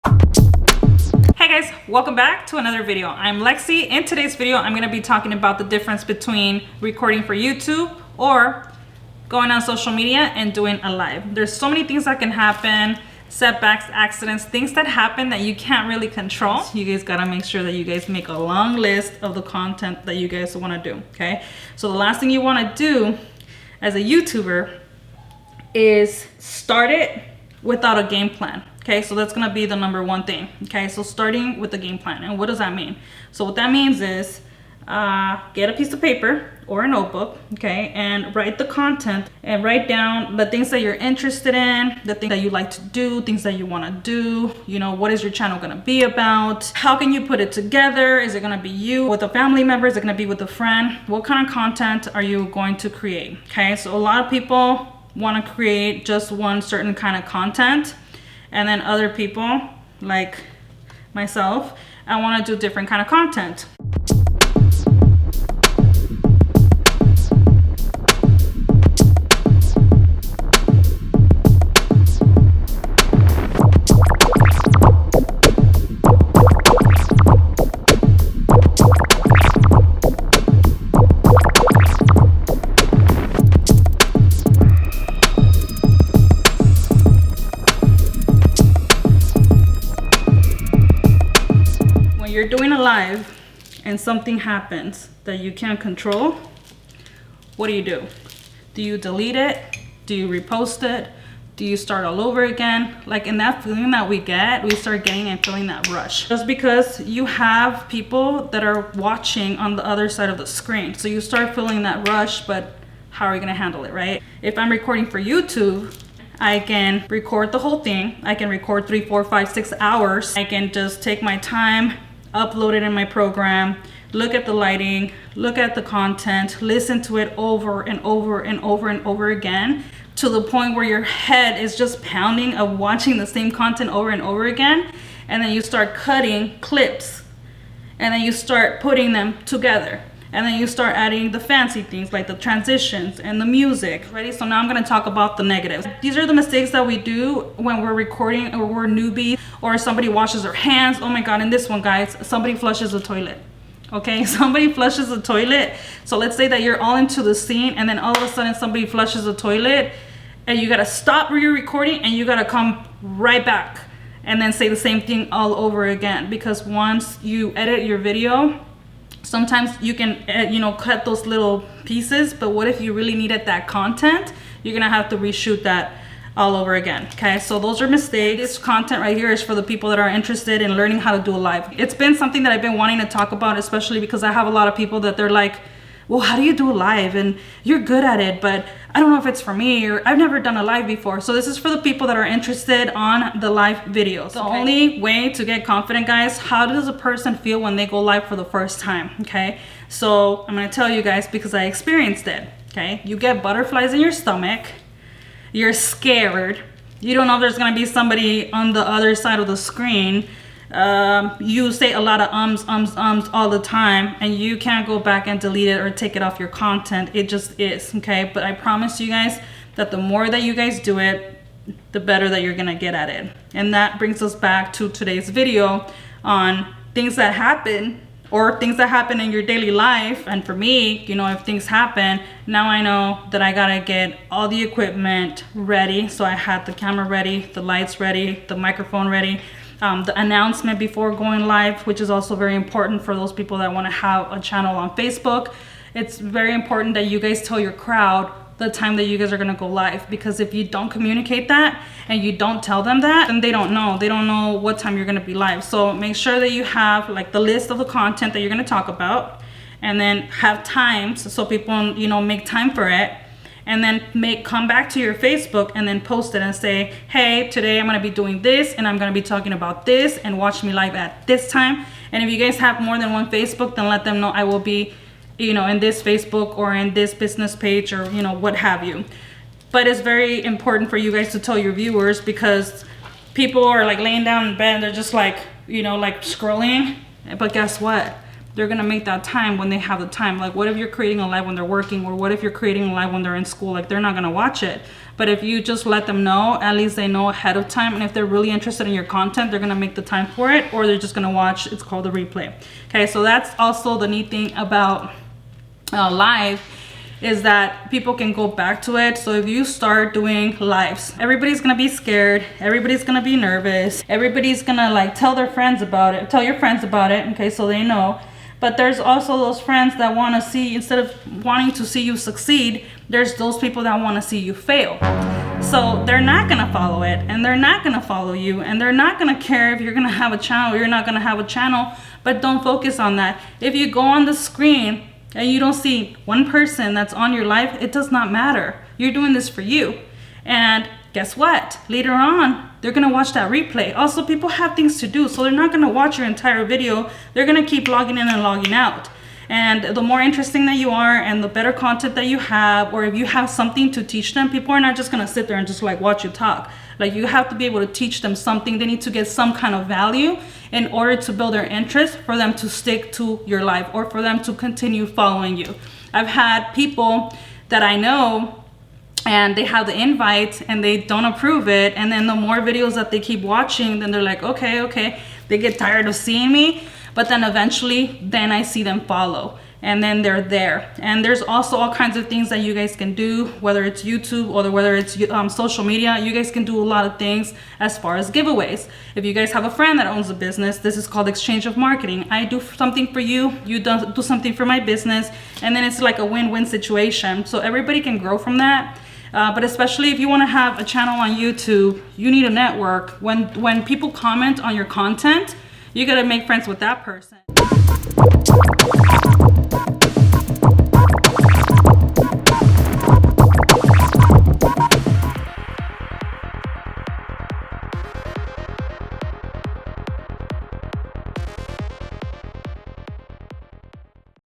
Hey guys, welcome back to another video. I'm Lexi. In today's video, I'm going to be talking about the difference between recording for YouTube or going on social media and doing a live. There's so many things that can happen, setbacks, accidents, things that happen that you can't really control. You guys got to make sure that you guys make a long list of the content that you guys want to do, okay? So the last thing you want to do as a YouTuber is start it without a game plan. Okay, so that's gonna be the number one thing. Okay, so starting with the game plan. And what does that mean? So what that means is get a piece of paper or a notebook, okay, and write the content and write down the things that you're interested in, the things that you like to do, things that you wanna do, you know, what is your channel gonna be about? How can you put it together? Is it gonna be you with a family member? Is it gonna be with a friend? What kind of content are you going to create? Okay, so a lot of people wanna create just one certain kind of content. And then other people, like myself, I want to do different kind of content. You're doing a live and something happens that you can't control, what do? Do you delete it? Do you repost it? Do you start all over again? Like in that feeling that we start getting and feeling that rush. Just because you have people that are watching on the other side of the screen. So you start feeling that rush, but how are you gonna handle it, right? If I'm recording for YouTube, I can record the whole thing. I can record 3, 4, 5, 6 hours. I can just take my time, upload it in my program, look at the lighting, look at the content, listen to it over and over and over and over again to the point where your head is just pounding of watching the same content over and over again. And then you start cutting clips and then you start putting them together. And then you start adding the fancy things like the transitions and the music. Ready? So now I'm gonna talk about the negatives. These are the mistakes that we do when we're recording or we're newbies or somebody washes their hands. Oh my God, and this one, guys, somebody flushes the toilet. Okay, somebody flushes the toilet. So let's say that you're all into the scene and then all of a sudden somebody flushes the toilet and you gotta stop where you're recording and you gotta come right back and then say the same thing all over again. Because once you edit your video, sometimes you can, cut those little pieces, but what if you really needed that content? You're gonna have to reshoot that all over again, okay? So those are mistakes. This content right here is for the people that are interested in learning how to do a live. It's been something that I've been wanting to talk about, especially because I have a lot of people that they're like, well, how do you do a live? And you're good at it, but I don't know if it's for me, or I've never done a live before. So this is for the people that are interested on the live videos. The only way to get confident, guys, how does a person feel when they go live for the first time, okay? So I'm gonna tell you guys because I experienced it, okay? You get butterflies in your stomach, you're scared, you don't know if there's gonna be somebody on the other side of the screen. You say a lot of ums all the time and you can't go back and delete it or take it off your content. It just is, okay? But I promise you guys that the more that you guys do it, the better that you're gonna get at it. And that brings us back to today's video on things that happen or things that happen in your daily life. And for me, if things happen, now I know that I gotta get all the equipment ready. So I had the camera ready, the lights ready, the microphone ready, the announcement before going live, which is also very important for those people that want to have a channel on Facebook. It's very important that you guys tell your crowd the time that you guys are going to go live, because if you don't communicate that and you don't tell them that, then they don't know what time you're going to be live. So make sure that you have like the list of the content that you're going to talk about, and then have times so people make time for it. And then come back to your Facebook and then post it and say, hey, today I'm gonna be doing this and I'm gonna be talking about this, and watch me live at this time. And if you guys have more than one Facebook, then let them know I will be, in this Facebook or in this business page, or what have you. But it's very important for you guys to tell your viewers, because people are like laying down in bed and they're just like, like scrolling. But guess what? they're gonna make that time when they have the time. Like, what if you're creating a live when they're working, or what if you're creating a live when they're in school? Like, they're not gonna watch it. But if you just let them know, at least they know ahead of time, and if they're really interested in your content, they're gonna make the time for it, or they're just gonna watch. It's called a replay. Okay, so that's also the neat thing about live, is that people can go back to it. So if you start doing lives, everybody's gonna be scared, everybody's gonna be nervous, everybody's gonna like tell their friends about it, tell your friends about it, okay, so they know. But there's also those friends that want to see, instead of wanting to see you succeed, there's those people that want to see you fail. So they're not gonna follow it, and they're not gonna follow you, and they're not gonna care if you're gonna have a channel or you're not gonna have a channel. But don't focus on that. If you go on the screen and you don't see one person that's on your life, it does not matter. You're doing this for you. And guess what? Later on, they're gonna watch that replay. Also, people have things to do, so they're not gonna watch your entire video. They're gonna keep logging in and logging out. And the more interesting that you are, and the better content that you have, or if you have something to teach them, people are not just gonna sit there and just like watch you talk. Like, you have to be able to teach them something. They need to get some kind of value in order to build their interest, for them to stick to your life, or for them to continue following you. I've had people that I know, and they have the invite and they don't approve it, and then the more videos that they keep watching, then they're like, okay, they get tired of seeing me, but then eventually, then I see them follow, and then they're there. And there's also all kinds of things that you guys can do, whether it's YouTube or whether it's social media. You guys can do a lot of things as far as giveaways. If you guys have a friend that owns a business, this is called exchange of marketing. I do something for you, you do something for my business, and then it's like a win-win situation. So everybody can grow from that. But especially if you want to have a channel on YouTube, you need a network. When people comment on your content, you got to make friends with that person.